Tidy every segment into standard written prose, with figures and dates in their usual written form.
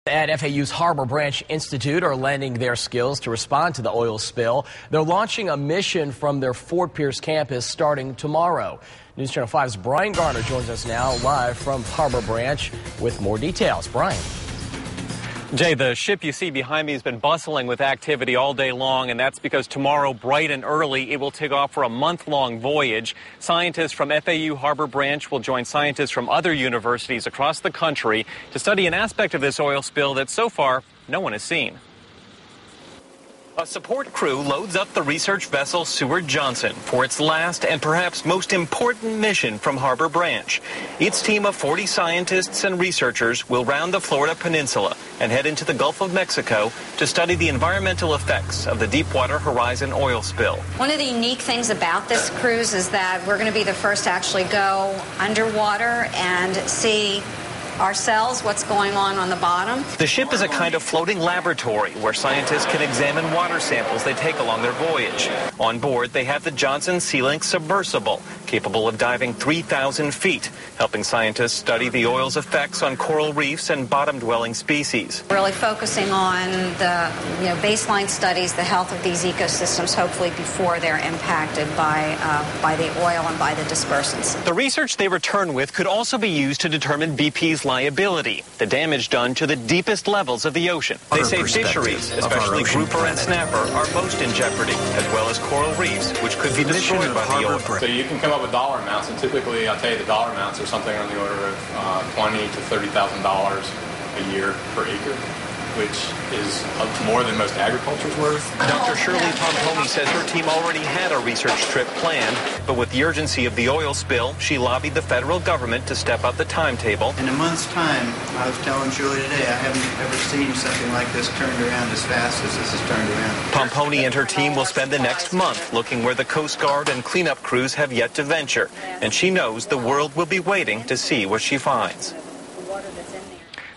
At FAU's Harbor Branch Institute are lending their skills to respond to the oil spill. They're launching a mission from their Fort Pierce campus starting tomorrow. News Channel 5's Brian Garner joins us now live from Harbor Branch with more details. Brian. Jay, the ship you see behind me has been bustling with activity all day long, and that's because tomorrow, bright and early, it will take off for a month-long voyage. Scientists from FAU Harbor Branch will join scientists from other universities across the country to study an aspect of this oil spill that so far no one has seen. A support crew loads up the research vessel Seward Johnson for its last and perhaps most important mission from Harbor Branch. Its team of 40 scientists and researchers will round the Florida Peninsula and head into the Gulf of Mexico to study the environmental effects of the Deepwater Horizon oil spill. One of the unique things about this cruise is that we're going to be the first to actually go underwater and see ourselves what's going on the bottom. The ship is a kind of floating laboratory where scientists can examine water samples they take along their voyage. On board, they have the Johnson Sea-Link submersible, capable of diving 3,000 feet, helping scientists study the oil's effects on coral reefs and bottom-dwelling species. Really focusing on the baseline studies, the health of these ecosystems, hopefully before they're impacted by the oil and by the dispersants. The research they return with could also be used to determine BP's liability, the damage done to the deepest levels of the ocean. They say fisheries, especially grouper and snapper, are most in jeopardy, as well as coral reefs, which could be destroyed by the oil. So you can come up with dollar amounts, and typically, I'll tell you, the dollar amounts are something on the order of $20,000 to $30,000 a year per acre, which is more than most agriculture's worth. Dr. Shirley Pomponi says her team already had a research trip planned, but with the urgency of the oil spill, she lobbied the federal government to step up the timetable. In a month's time, I was telling Julie today, I haven't ever seen something like this turned around as fast as this is turned around. Pomponi and her team will spend the next month looking where the Coast Guard and cleanup crews have yet to venture, and she knows the world will be waiting to see what she finds.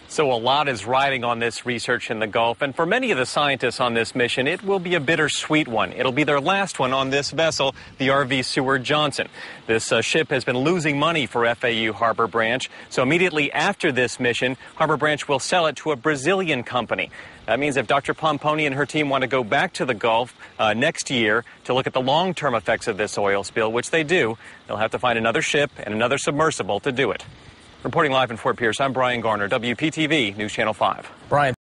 So a lot is riding on this research in the Gulf, and for many of the scientists on this mission, it will be a bittersweet one. It'll be their last one on this vessel, the RV Seward Johnson. This ship has been losing money for FAU Harbor Branch, so immediately after this mission, Harbor Branch will sell it to a Brazilian company. That means if Dr. Pomponi and her team want to go back to the Gulf next year to look at the long-term effects of this oil spill, which they do, they'll have to find another ship and another submersible to do it. Reporting live in Fort Pierce, I'm Brian Garner, WPTV News Channel 5. Brian.